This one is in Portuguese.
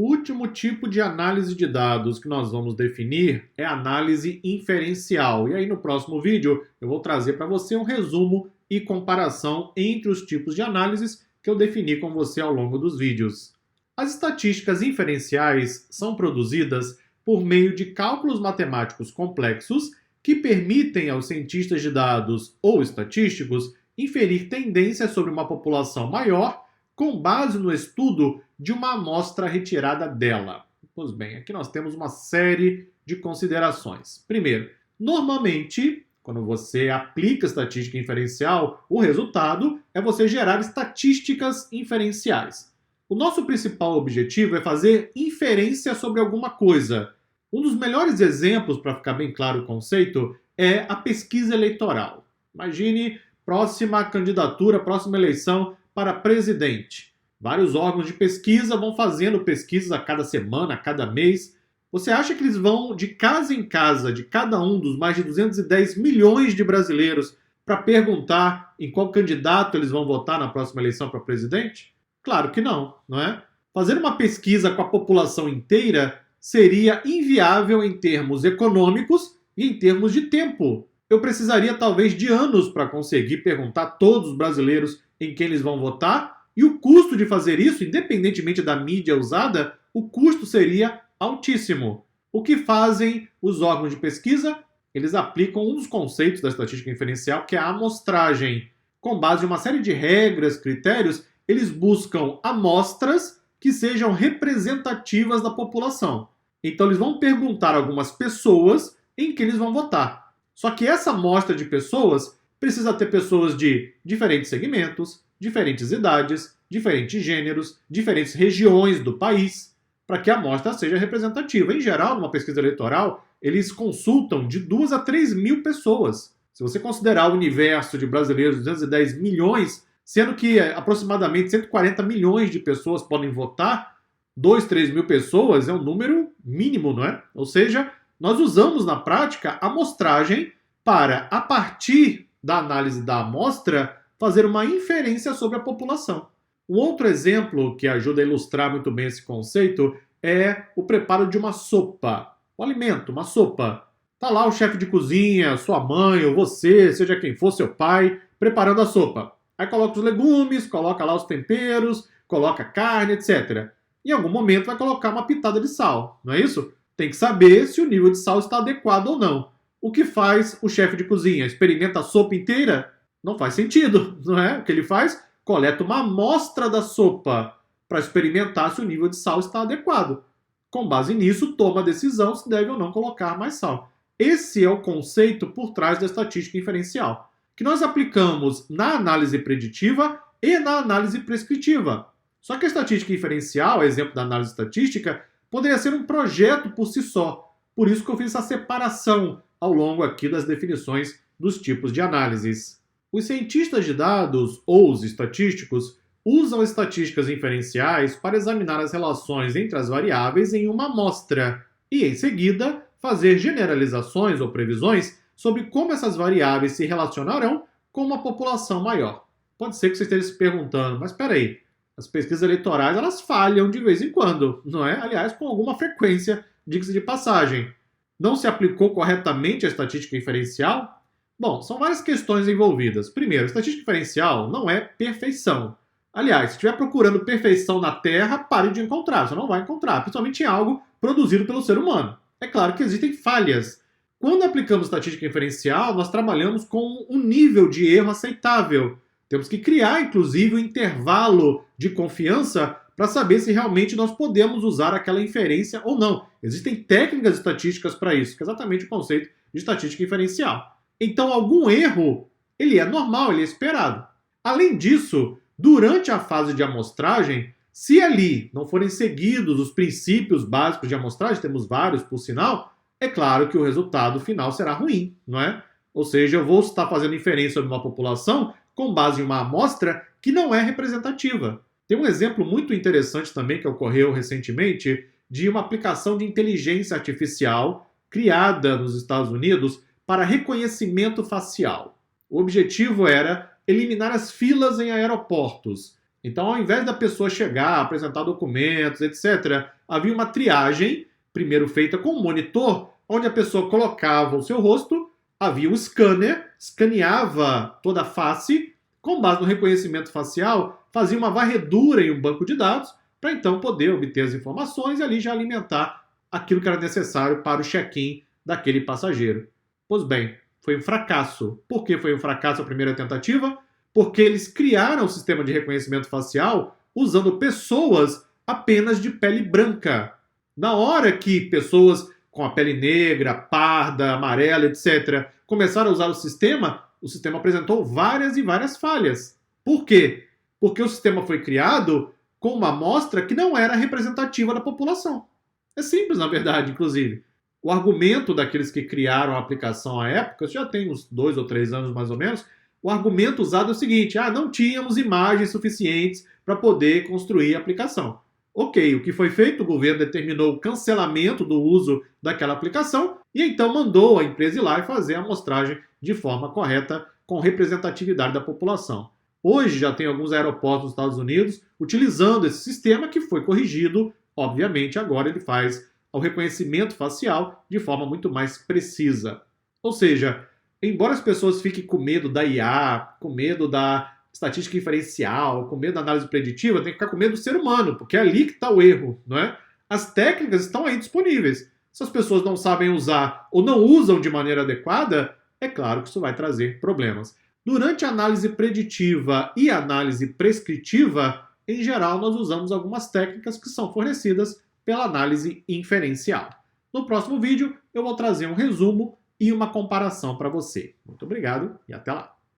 O último tipo de análise de dados que nós vamos definir é a análise inferencial. E aí no próximo vídeo eu vou trazer para você um resumo e comparação entre os tipos de análises que eu defini com você ao longo dos vídeos. As estatísticas inferenciais são produzidas por meio de cálculos matemáticos complexos que permitem aos cientistas de dados ou estatísticos inferir tendências sobre uma população maior com base no estudo de uma amostra retirada dela. Pois bem, aqui nós temos uma série de considerações. Primeiro, normalmente, quando você aplica estatística inferencial, o resultado é você gerar estatísticas inferenciais. O nosso principal objetivo é fazer inferência sobre alguma coisa. Um dos melhores exemplos, para ficar bem claro o conceito, é a pesquisa eleitoral. Imagine próxima candidatura, próxima eleição para presidente. Vários órgãos de pesquisa vão fazendo pesquisas a cada semana, a cada mês. Você acha que eles vão de casa em casa de cada um dos mais de 210 milhões de brasileiros para perguntar em qual candidato eles vão votar na próxima eleição para presidente? Claro que não, não é? Fazer uma pesquisa com a população inteira seria inviável em termos econômicos e em termos de tempo. Eu precisaria talvez de anos para conseguir perguntar a todos os brasileiros em quem eles vão votar, e o custo de fazer isso, independentemente da mídia usada, o custo seria altíssimo. O que fazem os órgãos de pesquisa? Eles aplicam um dos conceitos da estatística inferencial, que é a amostragem. Com base em uma série de regras, critérios, eles buscam amostras que sejam representativas da população. Então eles vão perguntar a algumas pessoas em que eles vão votar. Só que essa amostra de pessoas precisa ter pessoas de diferentes segmentos, diferentes idades, diferentes gêneros, diferentes regiões do país, para que a amostra seja representativa. Em geral, numa pesquisa eleitoral, eles consultam de 2 a 3 mil pessoas. Se você considerar o universo de brasileiros, 210 milhões, sendo que aproximadamente 140 milhões de pessoas podem votar, 2, 3 mil pessoas é um número mínimo, não é? Ou seja, nós usamos na prática a amostragem para, a partir da análise da amostra, fazer uma inferência sobre a população. Um outro exemplo que ajuda a ilustrar muito bem esse conceito é o preparo de uma sopa. Um alimento, uma sopa. Está lá o chefe de cozinha, sua mãe ou você, seja quem for, seu pai, preparando a sopa. Aí coloca os legumes, coloca lá os temperos, coloca carne, etc. Em algum momento vai colocar uma pitada de sal, não é isso? Tem que saber se o nível de sal está adequado ou não. O que faz o chefe de cozinha? Experimenta a sopa inteira? Não faz sentido, não é? O que ele faz? Coleta uma amostra da sopa para experimentar se o nível de sal está adequado. Com base nisso, toma a decisão se deve ou não colocar mais sal. Esse é o conceito por trás da estatística inferencial, que nós aplicamos na análise preditiva e na análise prescritiva. Só que a estatística inferencial, exemplo da análise estatística, poderia ser um projeto por si só. Por isso que eu fiz essa separação ao longo aqui das definições dos tipos de análises. Os cientistas de dados, ou os estatísticos, usam estatísticas inferenciais para examinar as relações entre as variáveis em uma amostra e, em seguida, fazer generalizações ou previsões sobre como essas variáveis se relacionarão com uma população maior. Pode ser que você esteja se perguntando, mas espera aí, as pesquisas eleitorais elas falham de vez em quando, não é? Aliás, com alguma frequência, diga-se de passagem. Não se aplicou corretamente a estatística inferencial? Bom, são várias questões envolvidas. Primeiro, a estatística inferencial não é perfeição. Aliás, se estiver procurando perfeição na Terra, pare de encontrar. Você não vai encontrar, principalmente em algo produzido pelo ser humano. É claro que existem falhas. Quando aplicamos estatística inferencial, nós trabalhamos com um nível de erro aceitável. Temos que criar, inclusive, um intervalo de confiança para saber se realmente nós podemos usar aquela inferência ou não. Existem técnicas estatísticas para isso, que é exatamente o conceito de estatística inferencial. Então, algum erro, ele é normal, ele é esperado. Além disso, durante a fase de amostragem, se ali não forem seguidos os princípios básicos de amostragem, temos vários, por sinal, é claro que o resultado final será ruim, não é? Ou seja, eu vou estar fazendo inferência sobre uma população com base em uma amostra que não é representativa. Tem um exemplo muito interessante também que ocorreu recentemente de uma aplicação de inteligência artificial criada nos Estados Unidos para reconhecimento facial. O objetivo era eliminar as filas em aeroportos. Então, ao invés da pessoa chegar, apresentar documentos, etc., havia uma triagem, primeiro feita com um monitor, onde a pessoa colocava o seu rosto, havia um scanner, escaneava toda a face, com base no reconhecimento facial, fazia uma varredura em um banco de dados, para então poder obter as informações e ali já alimentar aquilo que era necessário para o check-in daquele passageiro. Pois bem, foi um fracasso. Por que foi um fracasso a primeira tentativa? Porque eles criaram um sistema de reconhecimento facial usando pessoas apenas de pele branca. Na hora que pessoas com a pele negra, parda, amarela, etc., começaram a usar o sistema apresentou várias e várias falhas. Por quê? Porque o sistema foi criado com uma amostra que não era representativa da população. É simples, na verdade, inclusive. O argumento daqueles que criaram a aplicação à época, já tem uns 2 ou 3 anos mais ou menos, o argumento usado é o seguinte: não tínhamos imagens suficientes para poder construir a aplicação. Ok, o que foi feito? O governo determinou o cancelamento do uso daquela aplicação e então mandou a empresa ir lá e fazer a amostragem de forma correta, com representatividade da população. Hoje já tem alguns aeroportos nos Estados Unidos utilizando esse sistema que foi corrigido. Obviamente, agora ele faz o reconhecimento facial de forma muito mais precisa. Ou seja, embora as pessoas fiquem com medo da IA, com medo da estatística inferencial, com medo da análise preditiva, tem que ficar com medo do ser humano, porque é ali que está o erro, não é? As técnicas estão aí disponíveis. Se as pessoas não sabem usar ou não usam de maneira adequada, é claro que isso vai trazer problemas. Durante a análise preditiva e a análise prescritiva, em geral, nós usamos algumas técnicas que são fornecidas pela análise inferencial. No próximo vídeo, eu vou trazer um resumo e uma comparação para você. Muito obrigado e até lá!